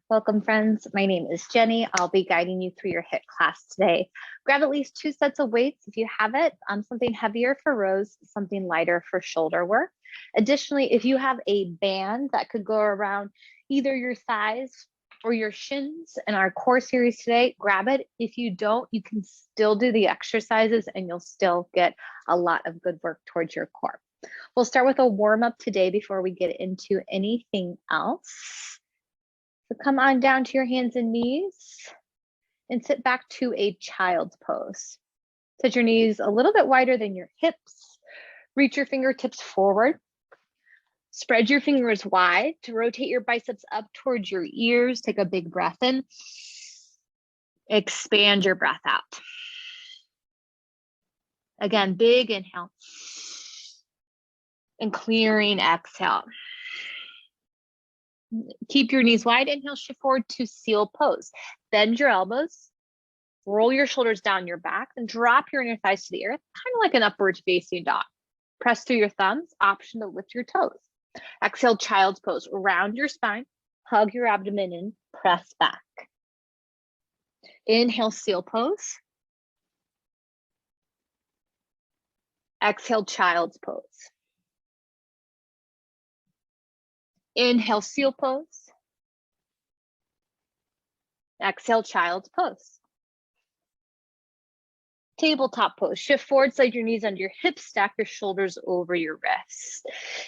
Welcome, friends. My name is Jenny. I'll be guiding you through your HIIT class today. Grab at least 2 sets of weights if you have it, something heavier for rows, something lighter for shoulder work. Additionally, if you have a band that could go around either your thighs or your shins in our core series today, grab it. If you don't, you can still do the exercises and you'll still get a lot of good work towards your core. We'll start with a warm-up today before we get into anything else. So come on down to your hands and knees and sit back to a child's pose. Set your knees a little bit wider than your hips. Reach your fingertips forward. Spread your fingers wide to rotate your biceps up towards your ears. Take a big breath in. Expand your breath out. Again, big inhale. And clearing exhale. Keep your knees wide. Inhale, shift forward to seal pose. Bend your elbows. Roll your shoulders down your back and drop your inner thighs to the earth, kind of like an upward facing dog. Press through your thumbs, option to lift your toes. Exhale, child's pose. Round your spine, hug your abdomen in, press back. Inhale, seal pose. Exhale, child's pose. Inhale, seal pose. Exhale, child's pose. Tabletop pose. Shift forward, slide your knees under your hips, stack your shoulders over your wrists.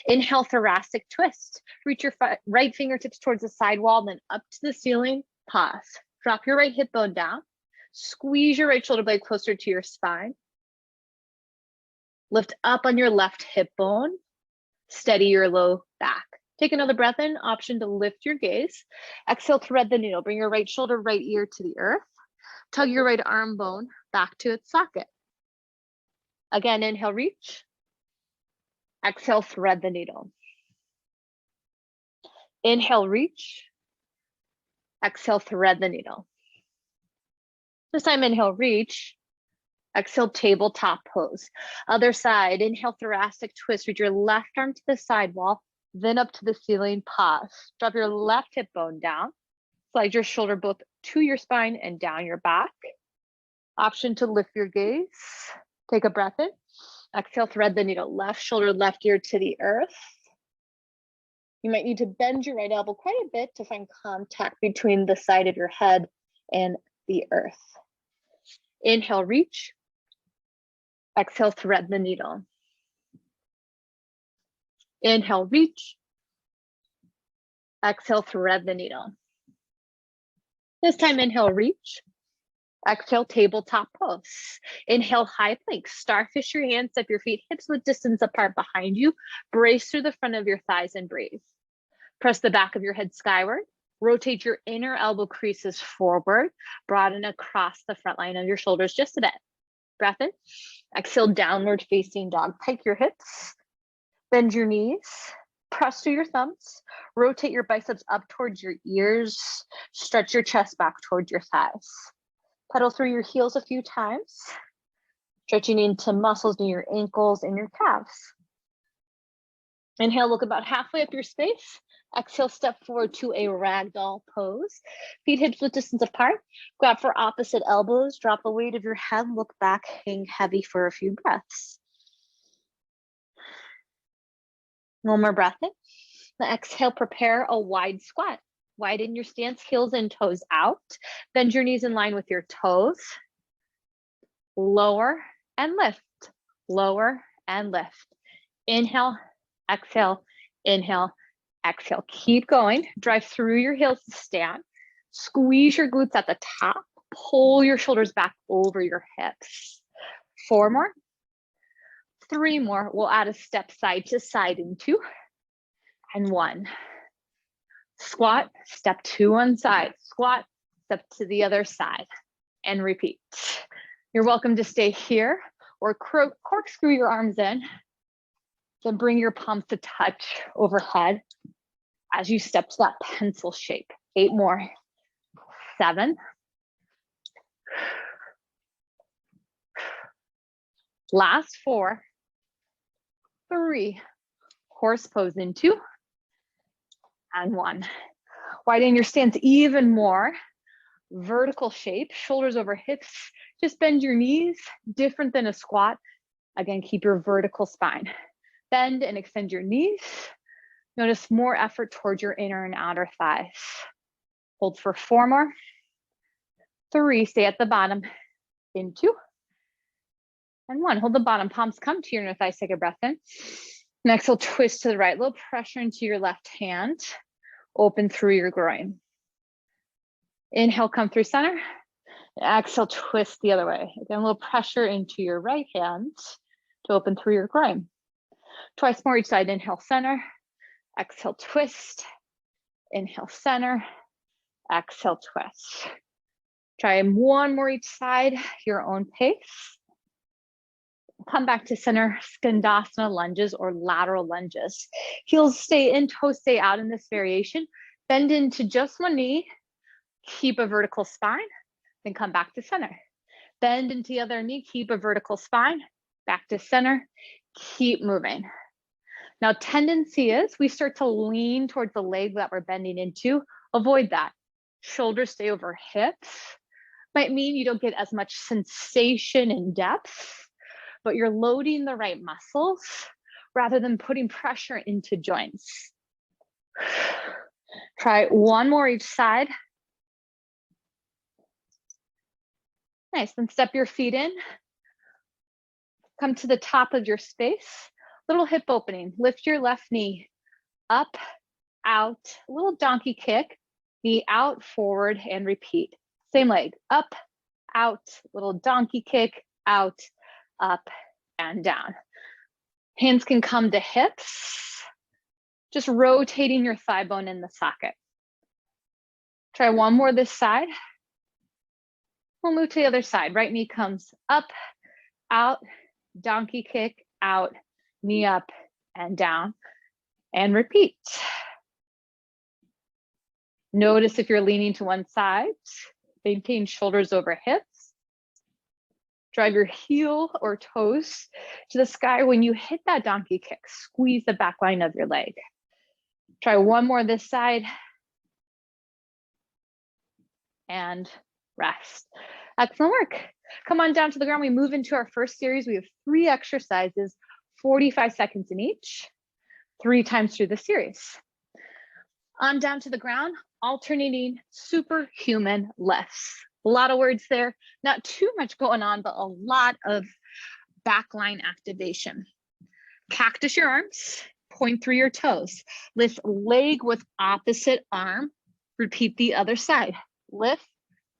Inhale, thoracic twist. Reach your right fingertips towards the sidewall, then up to the ceiling. Pause. Drop your right hip bone down. Squeeze your right shoulder blade closer to your spine. Lift up on your left hip bone. Steady your low back. Take another breath in, option to lift your gaze. Exhale, thread the needle. Bring your right shoulder, right ear to the earth. Tug your right arm bone back to its socket. Again, inhale, reach. Exhale, thread the needle. Inhale, reach. Exhale, thread the needle. This time, inhale, reach. Exhale, tabletop pose. Other side, inhale, thoracic twist. Reach your left arm to the sidewall, then up to the ceiling, pause. Drop your left hip bone down. Slide your shoulder both to your spine and down your back. Option to lift your gaze. Take a breath in. Exhale, thread the needle. Left shoulder, left ear to the earth. You might need to bend your right elbow quite a bit to find contact between the side of your head and the earth. Inhale, reach. Exhale, thread the needle. Inhale, reach. Exhale, thread the needle. This time, inhale, reach. Exhale, tabletop pose. Inhale, high plank. Starfish your hands, step your feet hips width distance apart behind you. Brace through the front of your thighs and breathe. Press the back of your head skyward. Rotate your inner elbow creases forward. Broaden across the front line of your shoulders just a bit. Breath in. Exhale, downward facing dog. Pike your hips. Bend your knees. Press through your thumbs. Rotate your biceps up towards your ears. Stretch your chest back towards your thighs. Pedal through your heels a few times. Stretching into muscles near your ankles and your calves. Inhale, look about halfway up your space. Exhale, step forward to a ragdoll pose. Feet hips width distance apart. Grab for opposite elbows. Drop the weight of your head. Look back, hang heavy for a few breaths. One more breath in. Now exhale, prepare a wide squat. Widen your stance, heels and toes out. Bend your knees in line with your toes. Lower and lift. Lower and lift. Inhale, exhale, inhale, exhale. Keep going. Drive through your heels to stand. Squeeze your glutes at the top. Pull your shoulders back over your hips. 4 more. 3 more. We'll add a step side to side in 2 and 1. Squat, step to one side. Squat, step to the other side, and repeat. You're welcome to stay here or corkscrew your arms in. Then bring your palms to touch overhead as you step to that pencil shape. 8 more. 7. Last 4. 3. Horse pose in 2 and 1. Widen your stance even more. Vertical shape, shoulders over hips. Just bend your knees, different than a squat. Again, keep your vertical spine. Bend and extend your knees. Notice more effort towards your inner and outer thighs. Hold for 4 more. 3, stay at the bottom. In 2. And 1, hold the bottom, palms come to your inner thighs, take a breath in. Next, we'll twist to the right, little pressure into your left hand. Open through your groin. Inhale, come through center. Exhale, twist the other way. Again, a little pressure into your right hand to open through your groin. Twice more each side. Inhale, center. Exhale, twist. Inhale, center. Exhale, twist. Try 1 more each side, your own pace. Come back to center, Skandasana lunges or lateral lunges. Heels stay in, toes stay out in this variation. Bend into just 1 knee. Keep a vertical spine, then come back to center. Bend into the other knee, keep a vertical spine, back to center, keep moving. Now, tendency is we start to lean towards the leg that we're bending into. Avoid that. Shoulders stay over hips. Might mean you don't get as much sensation and depth, but you're loading the right muscles rather than putting pressure into joints. Try 1 more each side. Nice, then step your feet in. Come to the top of your space. Little hip opening, lift your left knee up, out, a little donkey kick, knee out, forward, and repeat. Same leg, up, out, little donkey kick, out, up, and down. Hands can come to hips, just rotating your thigh bone in the socket. Try 1 more this side. We'll move to the other side. Right knee comes up, out, donkey kick, out, knee up and down, and repeat. Notice if you're leaning to one side, maintain shoulders over hips. Drive your heel or toes to the sky. When you hit that donkey kick, squeeze the back line of your leg. Try 1 more this side. And rest. Excellent work. Come on down to the ground. We move into our first series. We have 3 exercises, 45 seconds in each, 3 times through the series. On down to the ground, alternating superhuman lifts. A lot of words there, not too much going on, but a lot of backline activation. Cactus your arms, point through your toes. Lift leg with opposite arm. Repeat the other side. Lift,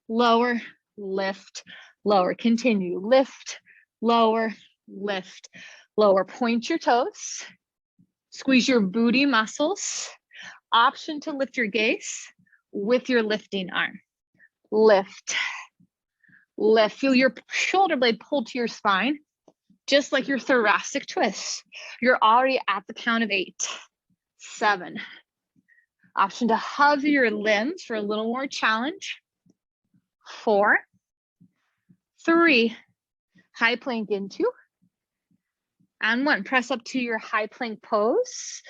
lower, lift, lower. Continue, lift, lower, lift, lower. Point your toes. Squeeze your booty muscles. Option to lift your gaze with your lifting arm. Lift, lift. Feel your shoulder blade pull to your spine, just like your thoracic twist. You're already at the count of 8, 7. Option to hover your limbs for a little more challenge. 4, 3, high plank into, and 1. Press up to your high plank pose.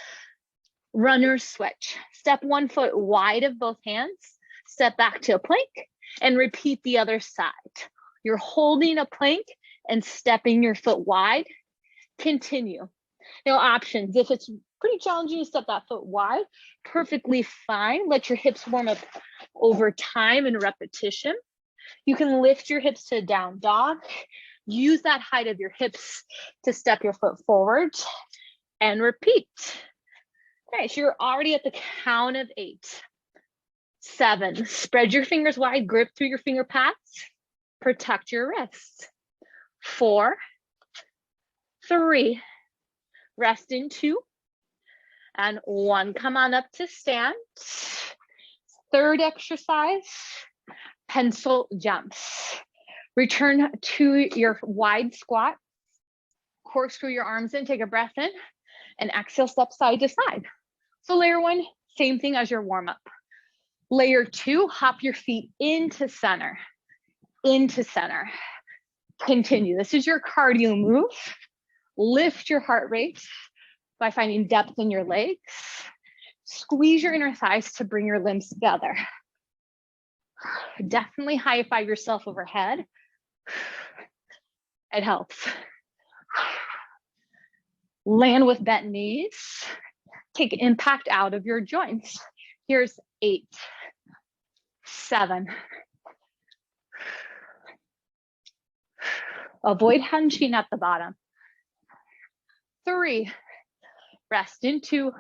Runner switch. Step 1 foot wide of both hands. Step back to a plank and repeat the other side. You're holding a plank and stepping your foot wide. Continue. Now, options. If it's pretty challenging to step that foot wide, perfectly fine. Let your hips warm up over time and repetition. You can lift your hips to down dog. Use that height of your hips to step your foot forward and repeat. Okay, so you're already at the count of 8. 7, spread your fingers wide, grip through your finger pads, protect your wrists. 4, 3, rest in 2, and 1. Come on up to stand. Third exercise, pencil jumps. Return to your wide squat. Corkscrew your arms in, take a breath in, and exhale, step side to side. So layer 1, same thing as your warm up. Layer 2, hop your feet into center, into center. Continue. This is your cardio move. Lift your heart rate by finding depth in your legs. Squeeze your inner thighs to bring your limbs together. Definitely high five yourself overhead. It helps. Land with bent knees. Take impact out of your joints. Here's 8, 7. Avoid hunching at the bottom. 3. Rest in 2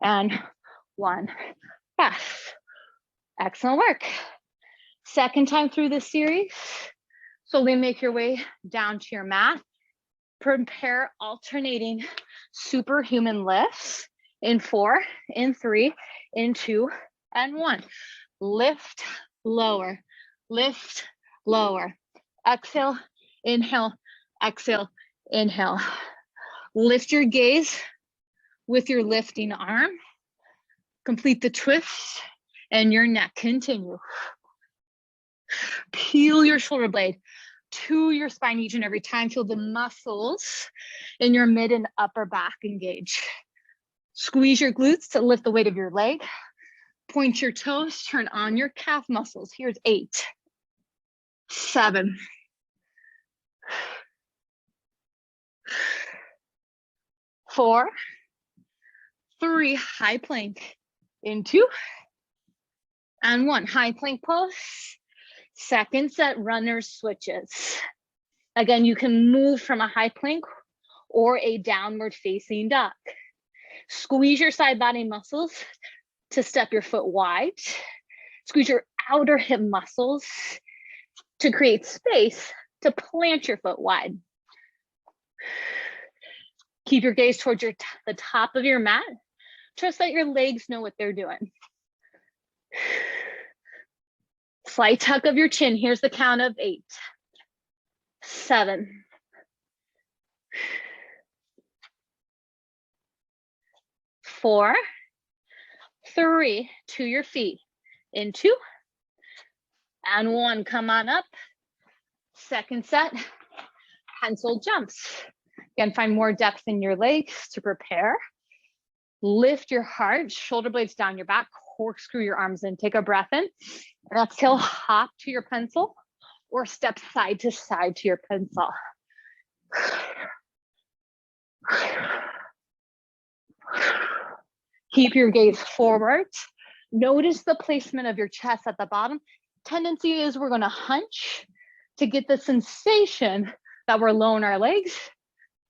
and 1. Rest. Excellent work. Second time through this series. Slowly make your way down to your mat. Prepare alternating superhuman lifts in 4, in 3, in 2, and 1. Lift, lower, lift, lower. Exhale, inhale, exhale, inhale. Lift your gaze with your lifting arm. Complete the twist and your neck. Continue. Peel your shoulder blade to your spine each and every time. Feel the muscles in your mid and upper back engage. Squeeze your glutes to lift the weight of your leg. Point your toes, turn on your calf muscles. Here's 8, 7, 4, 3, high plank in 2, and 1. High plank pose. Second set, runner's switches. Again, you can move from a high plank or a downward facing dog. Squeeze your side body muscles to step your foot wide. Squeeze your outer hip muscles to create space to plant your foot wide. Keep your gaze towards the top of your mat. Trust that your legs know what they're doing. Slight tuck of your chin. Here's the count of 8, 7, 4, 3, to your feet, in 2, and 1. Come on up. Second set, pencil jumps. Again, find more depth in your legs to prepare. Lift your heart, shoulder blades down your back, corkscrew your arms in. Take a breath in. And exhale, hop to your pencil or step side to side to your pencil. Keep your gaze forward. Notice the placement of your chest at the bottom. Tendency is we're going to hunch to get the sensation that we're low in our legs.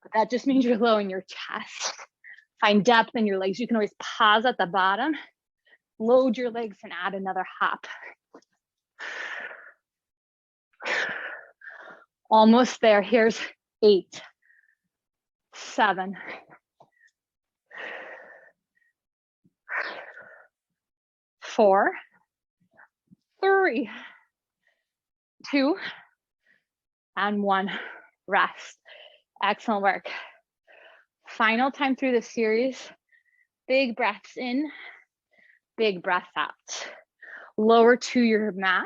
But that just means you're low in your chest. Find depth in your legs. You can always pause at the bottom, load your legs, and add another hop. Almost there. Here's 8, 7, 4, 3, 2, and 1. Rest. Excellent work. Final time through this series. Big breaths in, big breath out. Lower to your mat.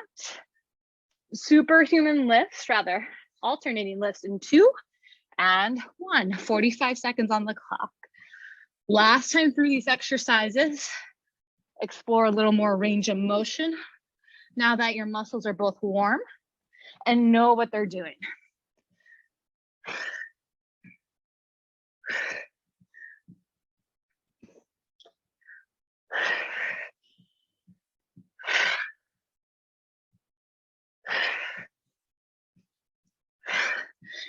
Superhuman lifts, rather, alternating lifts in 2 and 1. 45 seconds on the clock. Last time through these exercises, explore a little more range of motion now that your muscles are both warm and know what they're doing.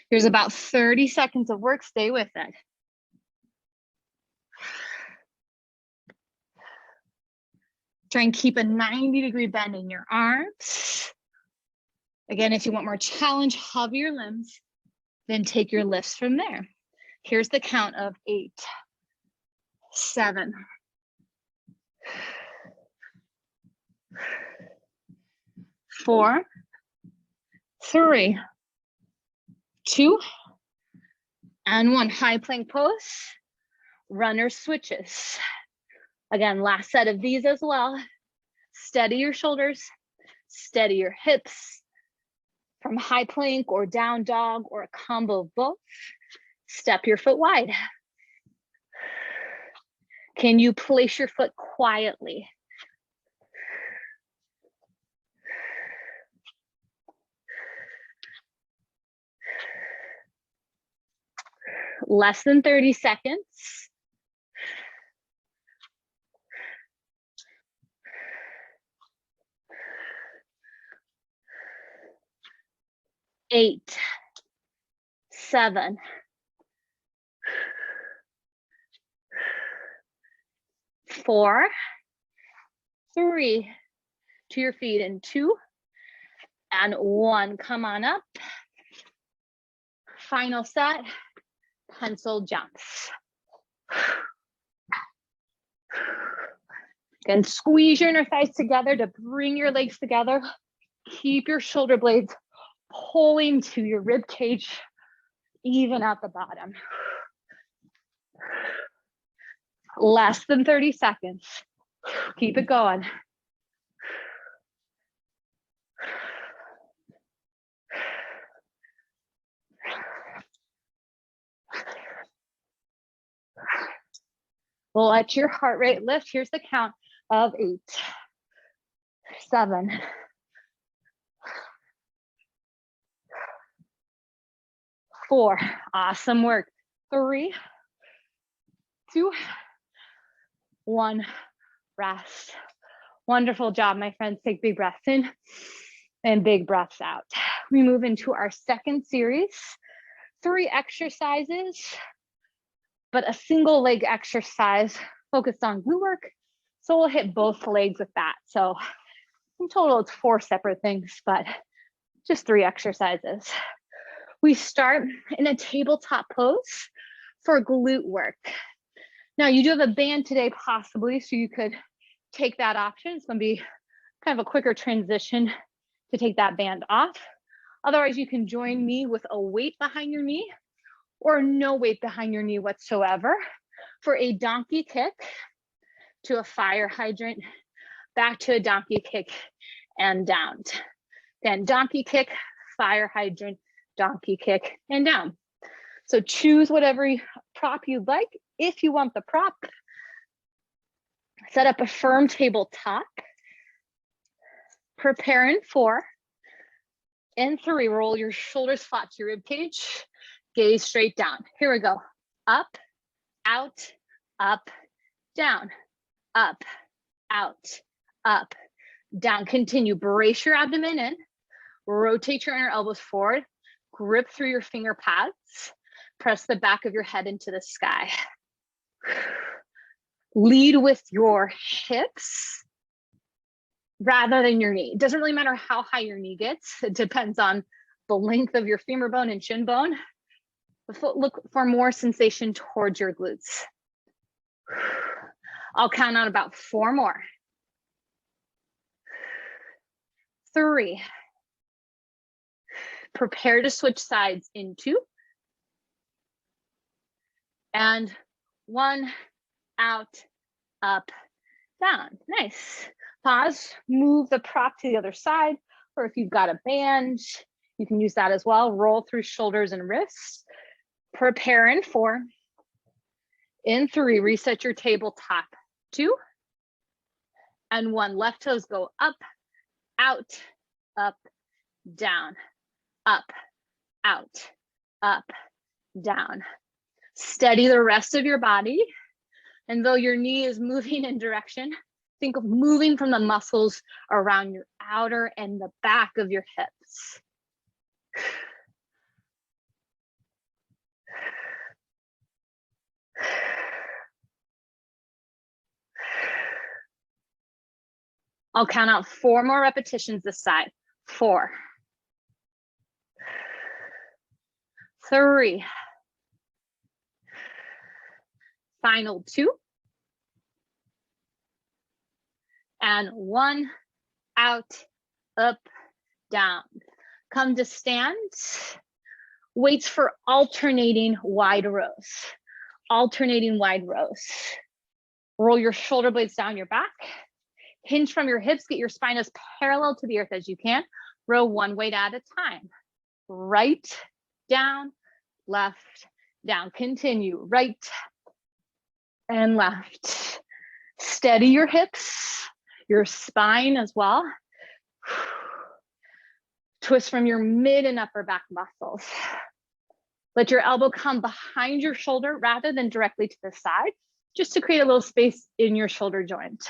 Here's about 30 seconds of work. Stay with it. Try and keep a 90-degree bend in your arms. Again, if you want more challenge, hub your limbs, then take your lifts from there. Here's the count of 8, 7, 4, 3, 2, and 1. High plank pose, runner switches. Again, last set of these as well. Steady your shoulders, steady your hips. From high plank or down dog or a combo of both, step your foot wide. Can you place your foot quietly? Less than 30 seconds. 8, 7, 4, 3, to your feet in 2 and 1. Come on up. Final set, pencil jumps. Again, squeeze your inner thighs together to bring your legs together. Keep your shoulder blades pulling to your rib cage, even at the bottom. Less than 30 seconds. Keep it going. Let your heart rate lift. Here's the count of 8, 7, 4. Awesome work. 3, 2, 1. Rest. Wonderful job, my friends. Take big breaths in and big breaths out. We move into our second series. 3 exercises, but a single leg exercise focused on glute work. So we'll hit both legs with that. So in total, it's 4 separate things, but just 3 exercises. We start in a tabletop pose for glute work. Now you do have a band today possibly, so you could take that option. It's gonna be kind of a quicker transition to take that band off. Otherwise, you can join me with a weight behind your knee or no weight behind your knee whatsoever for a donkey kick to a fire hydrant, back to a donkey kick and down. Then donkey kick, fire hydrant, donkey kick and down. So choose whatever prop you'd like. If you want the prop, set up a firm tabletop. Prepare in 4. In 3, roll your shoulders flat to your rib cage. Gaze straight down. Here we go. Up, out, up, down, up, out, up, down. Continue. Brace your abdomen in. Rotate your inner elbows forward. Grip through your finger pads. Press the back of your head into the sky. Lead with your hips rather than your knee. It doesn't really matter how high your knee gets. It depends on the length of your femur bone and shin bone. Look for more sensation towards your glutes. I'll count on about 4 more. 3. Prepare to switch sides in 2. And 1, out, up, down. Nice. Pause, move the prop to the other side, or if you've got a band, you can use that as well. Roll through shoulders and wrists. Prepare in 4. In 3, reset your tabletop. 2 and 1. Left toes go up, out, up, down, up, out, up, down. Steady the rest of your body. And though your knee is moving in direction, think of moving from the muscles around your outer and the back of your hips. I'll count out 4 more repetitions this side. 4, 3, final 2, and 1, out, up, down. Come to stand. Weights for alternating wide rows. Alternating wide rows. Roll your shoulder blades down your back. Hinge from your hips. Get your spine as parallel to the earth as you can. Row 1 weight at a time. Right, down, left, down. Continue. Right, and left. Steady your hips, your spine as well. Twist from your mid and upper back muscles. Let your elbow come behind your shoulder rather than directly to the side, just to create a little space in your shoulder joint.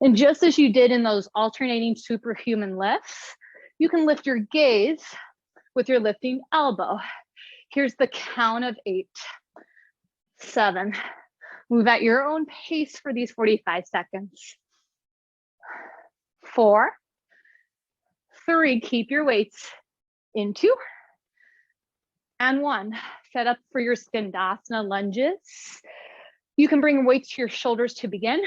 And just as you did in those alternating superhuman lifts, you can lift your gaze with your lifting elbow. Here's the count of 8, 7. Move at your own pace for these 45 seconds. 4, 3, keep your weights in 2, and 1. Set up for your Skandasana lunges. You can bring weights to your shoulders to begin.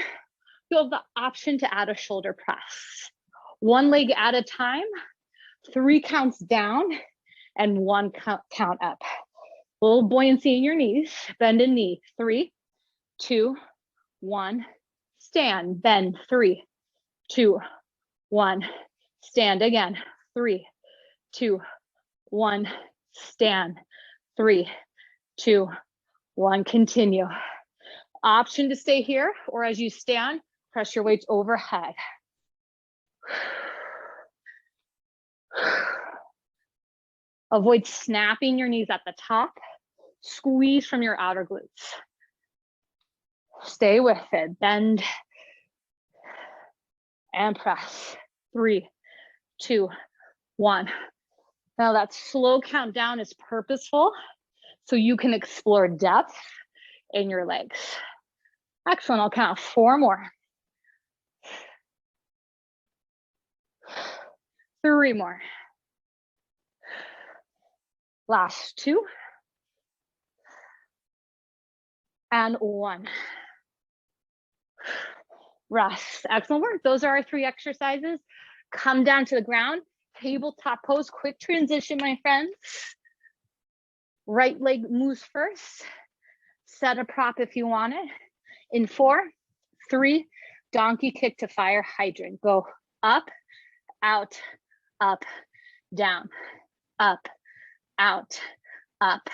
You'll have the option to add a shoulder press. 1 leg at a time, 3 counts down, and 1 count up. A little buoyancy in your knees. Bend a knee. 3, 2, 1. Stand. Bend. 3, 2, 1. Stand again. 3, 2, 1. Stand. 3, 2, 1. Continue. Option to stay here, or as you stand, press your weights overhead. Avoid snapping your knees at the top. Squeeze from your outer glutes. Stay with it. Bend and press. 3, 2, 1. Now that slow countdown is purposeful, so you can explore depth in your legs. Excellent. I'll count 4 more. 3 more. Last 2. And 1. Rest. Excellent work. Those are our 3 exercises. Come down to the ground. Tabletop pose. Quick transition, my friends. Right leg moves first. Set a prop if you want it. In 4, 3, donkey kick to fire hydrant. Go up, out, up, down, up, out, up,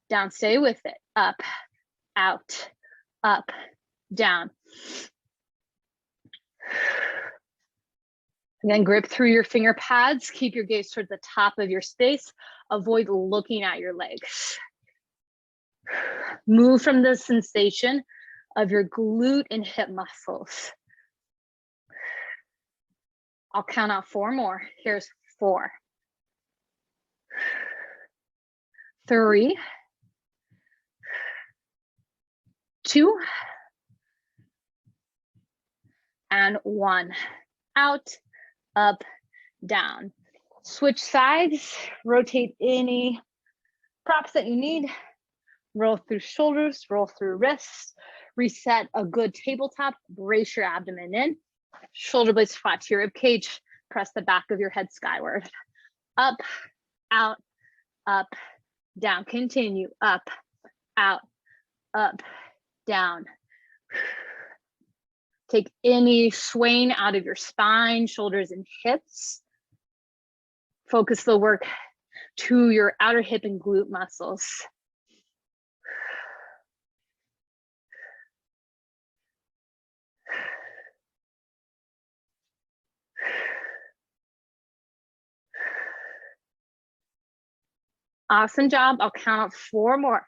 down. Stay with it. Up, out, up, down. Again, grip through your finger pads. Keep your gaze towards the top of your space. Avoid looking at your legs. Move from the sensation of your glute and hip muscles. I'll count out 4 more. Here's 4, 3, 2, and 1. Out, up, down. Switch sides, rotate any props that you need. Roll through shoulders, roll through wrists. Reset a good tabletop, brace your abdomen in. Shoulder blades flat to your rib cage. Press the back of your head skyward. Up, out, up, down. Continue. Up, out, up, down. Take any swaying out of your spine, shoulders, and hips. Focus the work to your outer hip and glute muscles. Awesome job. I'll count 4 more.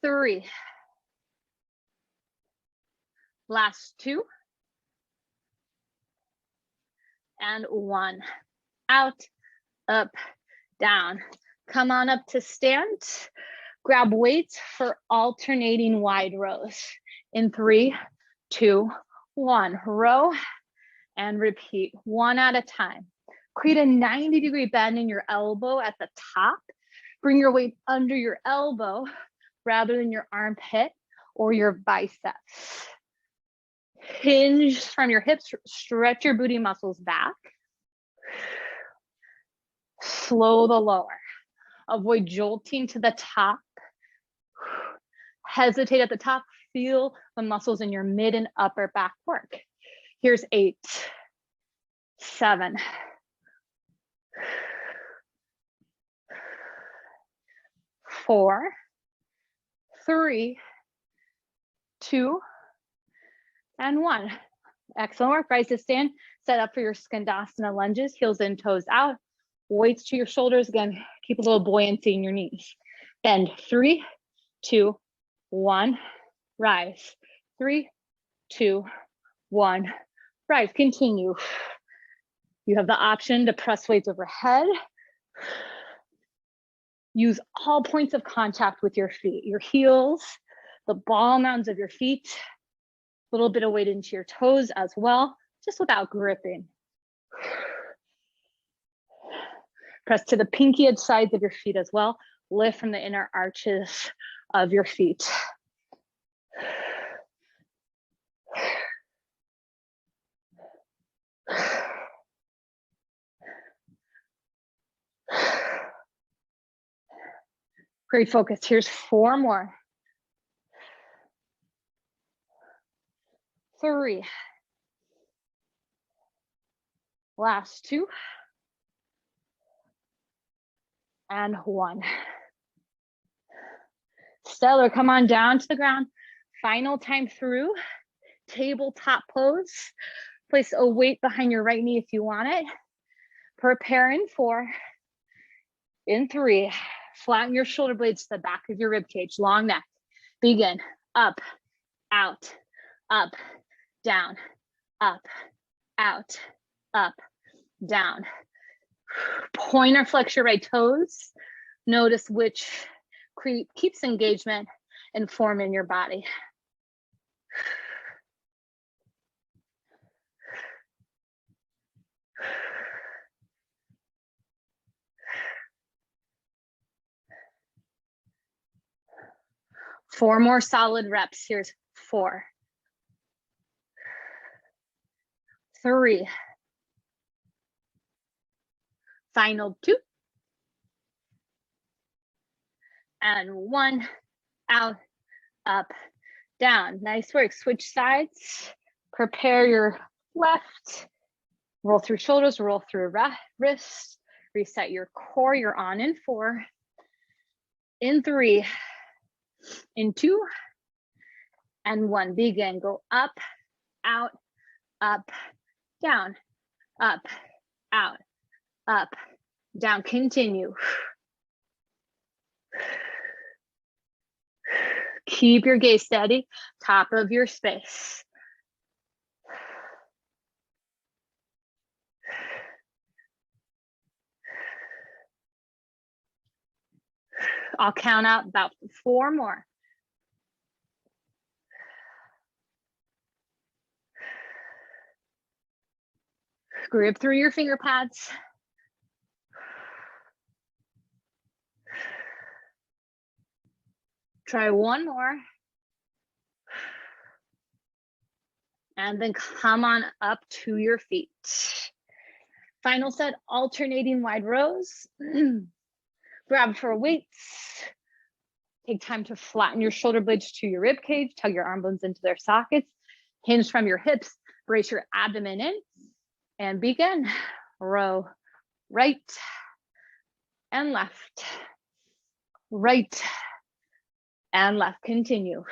3. Last 2. And 1. Out, up, down. Come on up to stand. Grab weights for alternating wide rows. In 3, 2, 1. Row and repeat 1 at a time. Create a 90-degree bend in your elbow at the top. Bring your weight under your elbow rather than your armpit or your biceps. Hinge from your hips, stretch your booty muscles back. Slow the lower. Avoid jolting to the top. Hesitate at the top. Feel the muscles in your mid and upper back work. Here's 8, 7, 4, 3, 2, and 1. Excellent work. Rise to stand. Set up for your Skandasana lunges. Heels in, toes out. Weights to your shoulders. Again, keep a little buoyancy in your knees. Bend. 3, 2, 1. Rise. 3, 2, 1. Rise. Continue. You have the option to press weights overhead. Use all points of contact with your feet, your heels, the ball mounds of your feet, a little bit of weight into your toes as well, just without gripping. Press to the pinky edge sides of your feet as well. Lift from the inner arches of your feet. Great focus. Here's 4 more. 3. Last 2. And 1. Stellar, come on down to the ground. Final time through, tabletop pose. Place a weight behind your right knee if you want it. Prepare in 4. In 3, flatten your shoulder blades to the back of your rib cage, long neck. Begin. Up, out, up, down, up, out, up, down. Point or flex your right toes. Notice which keeps engagement and form in your body. Four more solid reps. Here's 4, 3, final 2, and 1. Out, up, down. Nice work. Switch sides. Prepare your left. Roll through shoulders, roll through wrists. Reset your core. You're on in 4. In 3. In 2. And 1. Begin. Go up, out, up, down, up, out, up, down. Continue. Keep your gaze steady, top of your space. I'll count out about 4 more. Grip through your finger pads. Try 1 more. And then come on up to your feet. Final set, alternating wide rows. Grab for weights. Take time to flatten your shoulder blades to your rib cage. Tug your arm bones into their sockets. Hinge from your hips. Brace your abdomen in. And begin. Row right and left. Right and left. Continue.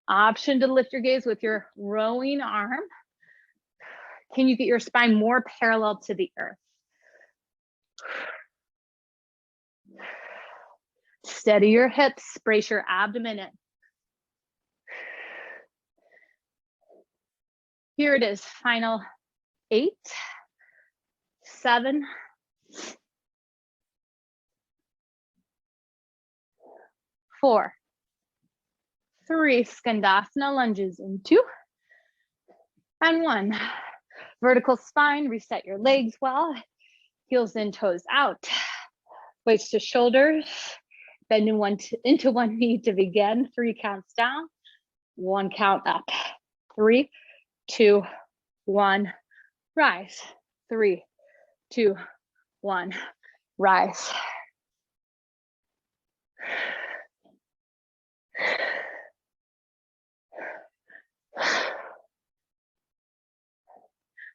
Option to lift your gaze with your rowing arm. Can you get your spine more parallel to the earth? Steady your hips, brace your abdomen in. Here it is, final 8, 7, 4, 3, Skandasana lunges in 2, and 1. Vertical spine, reset your legs well. Heels in, toes out. Weights to shoulders. Bend into one knee to begin. 3 counts down. 1 count up. 3, 2, 1. Rise. 3, 2, 1. Rise.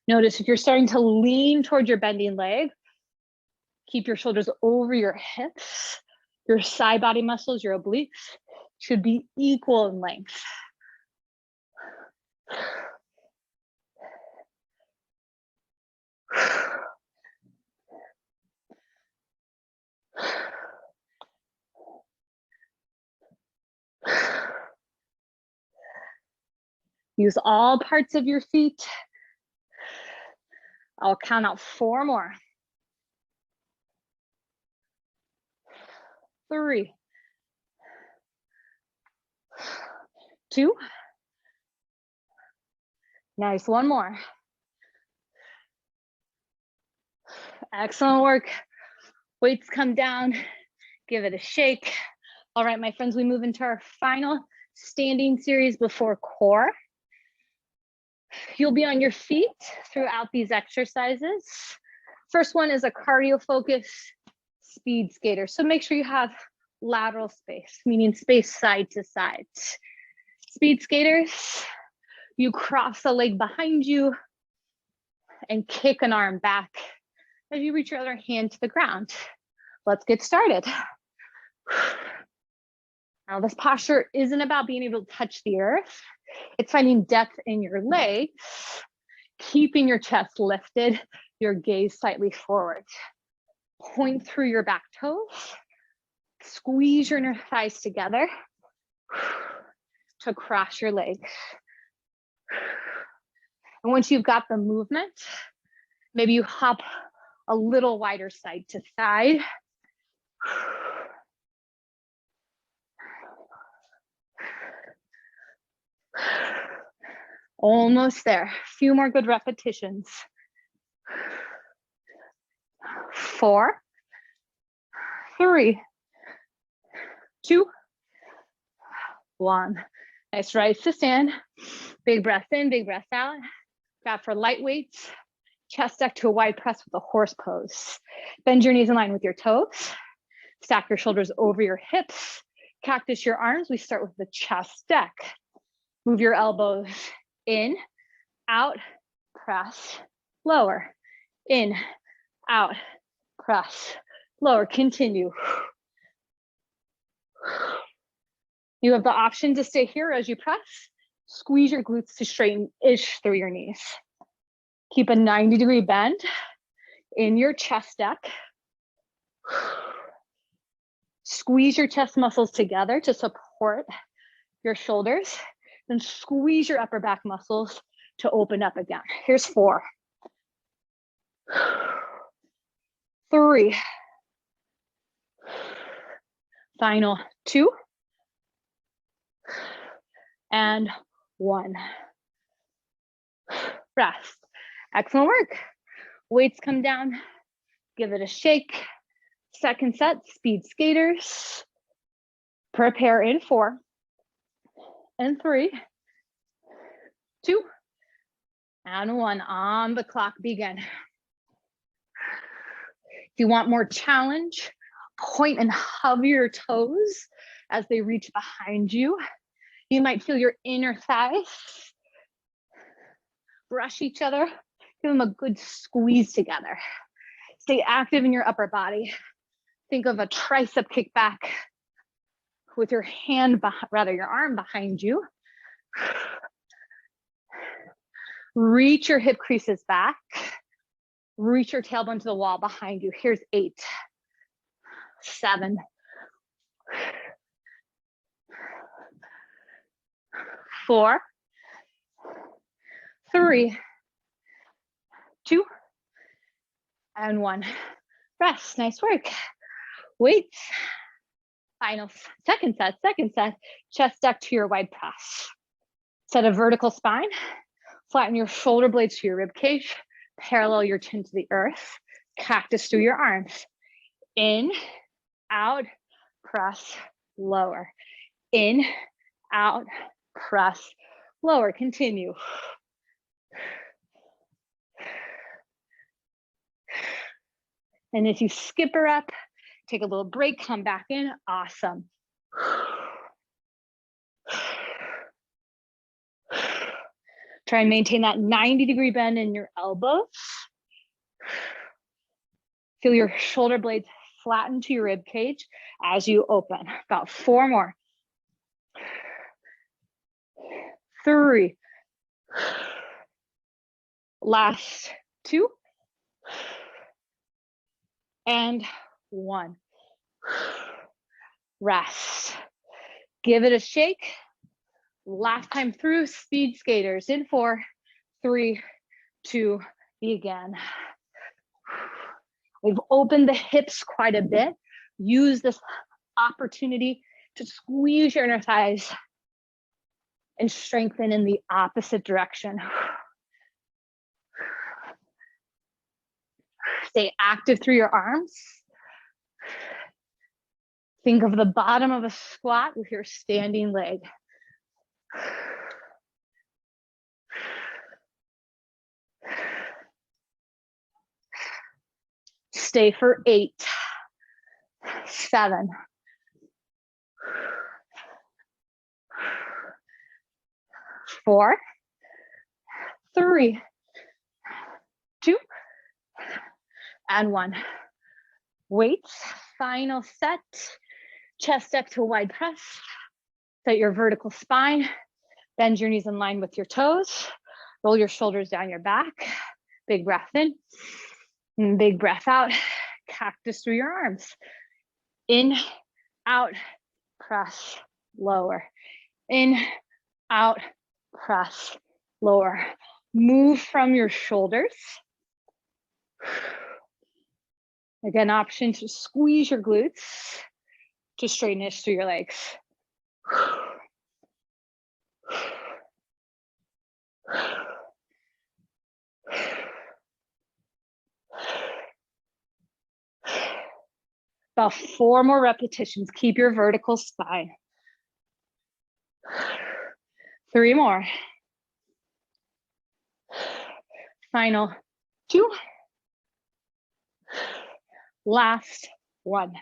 Notice if you're starting to lean towards your bending leg, keep your shoulders over your hips. Your side body muscles, your obliques, should be equal in length. Use all parts of your feet. I'll count out 4 more. 3, 2. Nice, 1 more. Excellent work. Weights come down, give it a shake. All right, my friends, we move into our final standing series before core. You'll be on your feet throughout these exercises. First one is a cardio focus speed skater. So make sure you have lateral space, meaning space side to side. Speed skaters, you cross a leg behind you and kick an arm back as you reach your other hand to the ground. Let's get started. Now, this posture isn't about being able to touch the earth. It's finding depth in your legs, keeping your chest lifted, your gaze slightly forward. Point through your back toes, squeeze your inner thighs together to cross your legs. And once you've got the movement, maybe you hop a little wider side to side. Almost there. A few more good repetitions. 4, 3, 2, 1. Nice, rise to stand. Big breath in, big breath out. Grab for light weights. Chest deck to a wide press with a horse pose. Bend your knees in line with your toes. Stack your shoulders over your hips. Cactus your arms. We start with the chest deck. Move your elbows in, out, press, lower. In, out, press, lower. Continue. You have the option to stay here as you press. Squeeze your glutes to straighten-ish through your knees. Keep a 90-degree bend in your chest deck. Squeeze your chest muscles together to support your shoulders. Then squeeze your upper back muscles to open up again. Here's 4, 3, final 2, and 1. Rest. Excellent work. Weights come down, give it a shake. Second set, speed skaters. Prepare in 4, and 3, 2, and 1. On the clock, begin. If you want more challenge, point and hover your toes as they reach behind you. You might feel your inner thighs brush each other. Give them a good squeeze together. Stay active in your upper body. Think of a tricep kickback with your your arm behind you. Reach your hip creases back. Reach your tailbone to the wall behind you. Here's 8, 7, 4, 3, 2, and 1. Rest. Nice work. Weights. Final second set. Chest deck to your wide press. Set a vertical spine. Flatten your shoulder blades to your rib cage. Parallel your chin to the earth. Cactus through your arms. In, out, press, lower. In, out, press, lower. Continue. And if you skip a rep, take a little break, come back in. Awesome. Try and maintain that 90-degree bend in your elbows. Feel your shoulder blades flatten to your rib cage as you open. About 4 more. 3. Last 2. And 1. Rest. Give it a shake. Last time through, speed skaters in 4, 3, 2, begin. We've opened the hips quite a bit. Use this opportunity to squeeze your inner thighs and strengthen in the opposite direction. Stay active through your arms. Think of the bottom of a squat with your standing leg. Stay for 8, 7, 4, 3, 2, and 1. Weights, final set. Chest up to a wide press. Set your vertical spine. Bend your knees in line with your toes. Roll your shoulders down your back. Big breath in. And big breath out. Cactus through your arms. In, out, press, lower. In, out, press, lower. Move from your shoulders. Again, option to squeeze your glutes to straighten it through your legs. About 4 more repetitions. Keep your vertical spine. 3 more. Final 2. Last 1.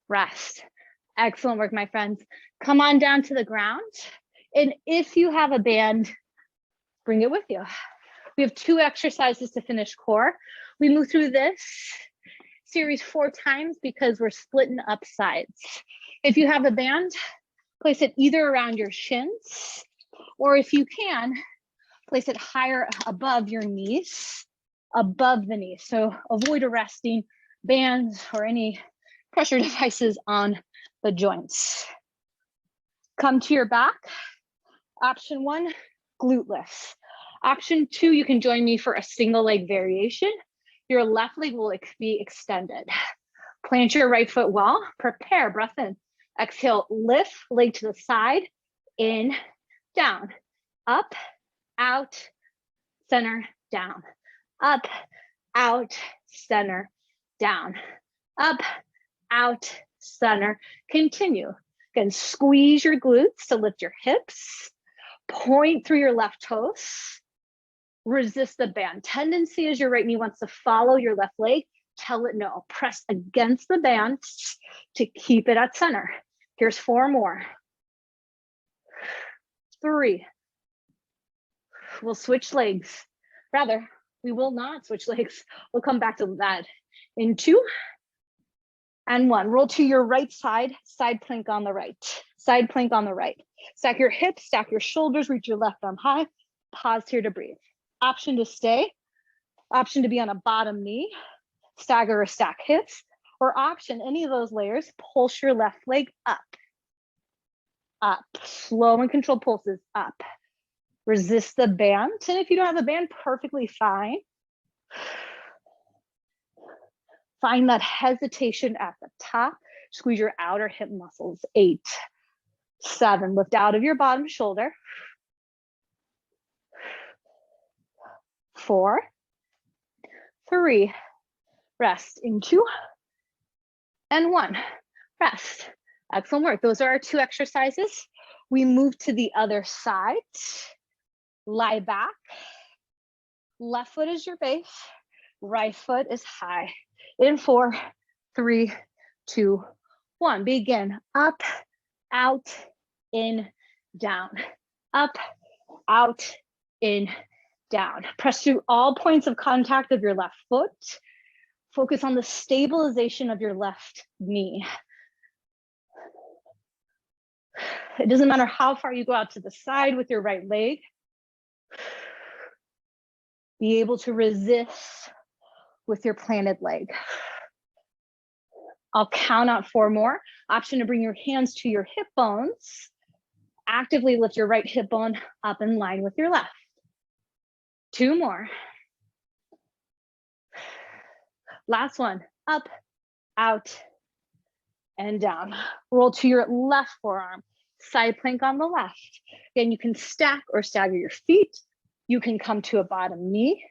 Rest. Excellent work, my friends. Come on down to the ground. And if you have a band, bring it with you. We have 2 exercises to finish core. We move through this series 4 times because we're splitting up sides. If you have a band, place it either around your shins, or if you can, place it higher above your knees, above the knees. So avoid arresting bands or any pressure devices on the joints. Come to your back. Option 1, glute lifts. Option 2, you can join me for a single leg variation. Your left leg will be extended. Plant your right foot well. Prepare, breath in. Exhale, lift, leg to the side, in, down, up, out, center, down, up, out, center, down, up, out, center. Continue. Again, squeeze your glutes to lift your hips. Point through your left toes. Resist the band. Tendency is your right knee wants to follow your left leg. Tell it no. Press against the band to keep it at center. Here's 4 more. 3. We'll switch legs. Rather, we will not switch legs. We'll come back to that in 2 and 1. Roll to your right side, side plank on the right. Side plank on the right. Stack your hips, stack your shoulders, reach your left arm high. Pause here to breathe. Option to stay, option to be on a bottom knee, stagger or stack hips, or option, any of those layers, pulse your left leg up. Up, slow and controlled pulses up. Resist the band, and if you don't have a band, perfectly fine. Find that hesitation at the top. Squeeze your outer hip muscles. 8, 7, lift out of your bottom shoulder. 4, 3, rest in 2 and 1, rest. Excellent work. Those are our 2 exercises. We move to the other side. Lie back. Left foot is your base. Right foot is high. In 4, 3, 2, 1. Begin. Up, out, in, down. up, out, in, down. Press through all points of contact of your left foot. Focus on the stabilization of your left knee. It doesn't matter how far you go out to the side with your right leg. Be able to resist with your planted leg. I'll count out 4 more. Option to bring your hands to your hip bones. Actively lift your right hip bone up in line with your left. 2 more. Last one, up, out, and down. Roll to your left forearm, side plank on the left. Again, you can stack or stagger your feet. You can come to a bottom knee,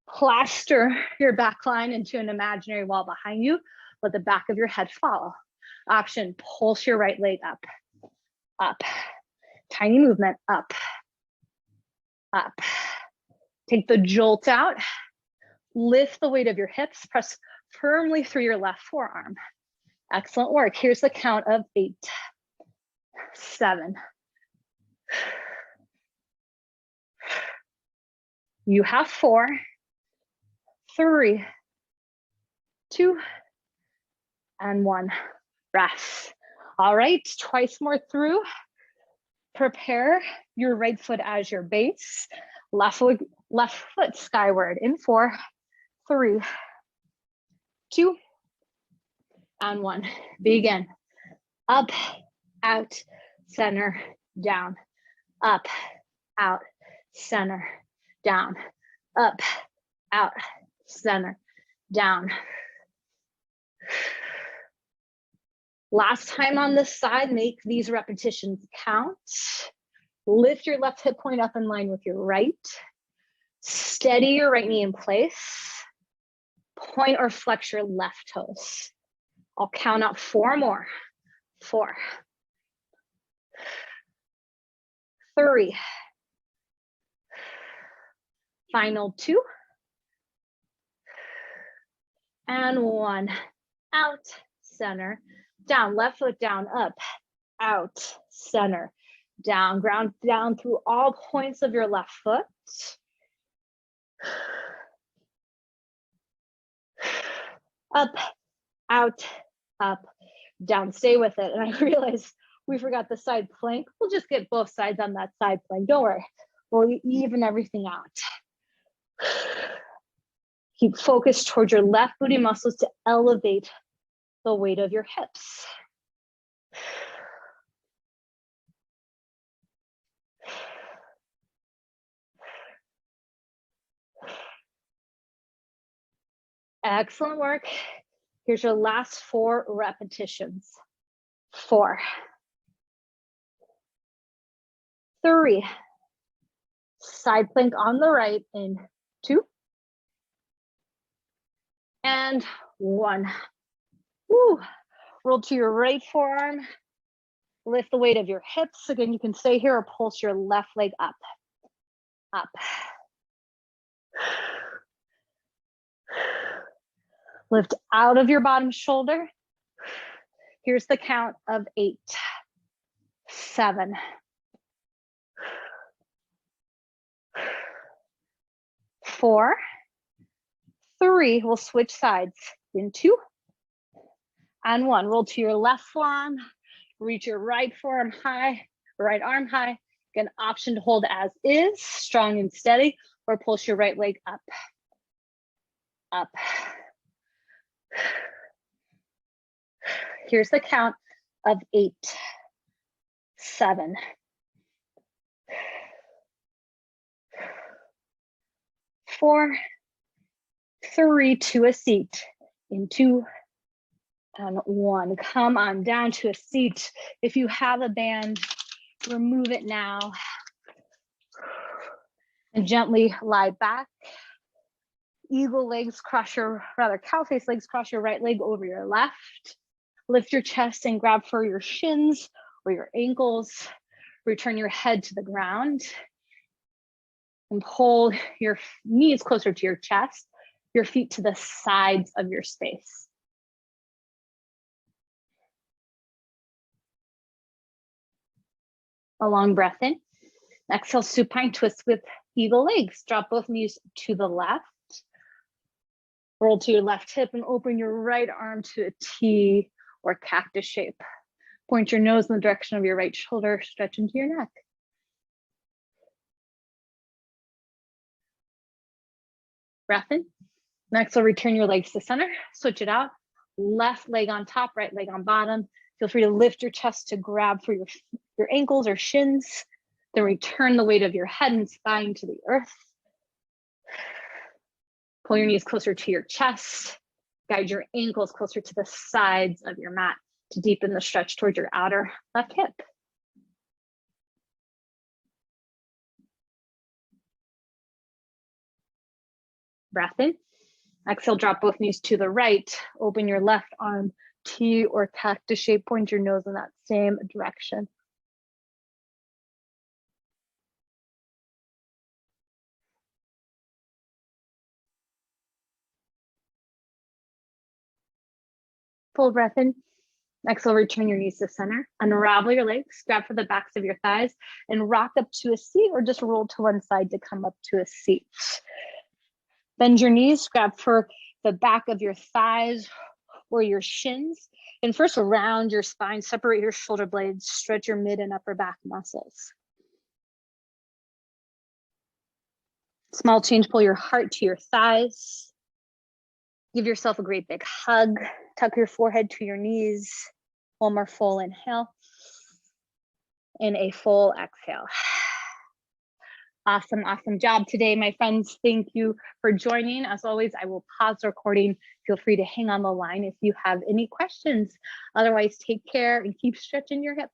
plaster your back line into an imaginary wall behind you. Let the back of your head fall. Option, pulse your right leg up, up. Tiny movement, up, up. Take the jolt out. Lift the weight of your hips. Press firmly through your left forearm. Excellent work. Here's the count of 8, 7. You have 4, 3, 2, and 1. Rest. All right, twice more through. Prepare your right foot as your base. Left foot skyward in 4, 3, 2, and 1. Begin. Up, out, center, down. Up, out, center, down. Up, out, center, down. Last time on this side, make these repetitions count. Lift your left hip point up in line with your right. Steady your right knee in place. Point or flex your left toes. I'll count out 4 more. 4, 3, final 2, and 1. Out, center, down. Left foot down, up, out, center, down. Ground down through all points of your left foot. Up, out, up, down. Stay with it. And I realize we forgot the side plank. We'll just get both sides on that side plank. Don't worry. We'll even everything out. Keep focused towards your left booty muscles to elevate the weight of your hips. Excellent work. Here's your last 4 repetitions. 4, 3, side plank on the right in 2, and 1. Woo. Roll to your right forearm. Lift the weight of your hips. Again, you can stay here or pulse your left leg up, up. Lift out of your bottom shoulder. Here's the count of 8, 7, 4, 3. We'll switch sides in 2, and 1. Roll to your left forearm. Reach your right forearm high, right arm high. Again, option to hold as is, strong and steady, or pulse your right leg up, up. Here's the count of 8, 7, 4, 3, to a seat in 2, and 1. Come on down to a seat. If you have a band, remove it now. And gently lie back. Eagle legs cross your, cow face legs cross your right leg over your left. Lift your chest and grab for your shins or your ankles. Return your head to the ground. And pull your knees closer to your chest, your feet to the sides of your space. A long breath in. Exhale, supine twist with eagle legs. Drop both knees to the left. Roll to your left hip and open your right arm to a T or cactus shape. Point your nose in the direction of your right shoulder, stretch into your neck. Breath in. Next, we'll return your legs to center. Switch it out. Left leg on top, right leg on bottom. Feel free to lift your chest to grab for your ankles or shins. Then return the weight of your head and spine to the earth. Pull your knees closer to your chest. Guide your ankles closer to the sides of your mat to deepen the stretch towards your outer left hip. Breath in. Exhale, drop both knees to the right. Open your left arm, T or cactus shape. Point your nose in that same direction. Full breath in. Exhale, return your knees to center. Unravel your legs, grab for the backs of your thighs, and rock up to a seat or just roll to one side to come up to a seat. Bend your knees, grab for the back of your thighs or your shins. And first, round your spine, separate your shoulder blades, stretch your mid and upper back muscles. Small change, pull your heart to your thighs. Give yourself a great big hug. Tuck your forehead to your knees. One more full inhale. And a full exhale. Awesome, awesome job today, my friends. Thank you for joining. As always, I will pause the recording. Feel free to hang on the line if you have any questions. Otherwise, take care and keep stretching your hips.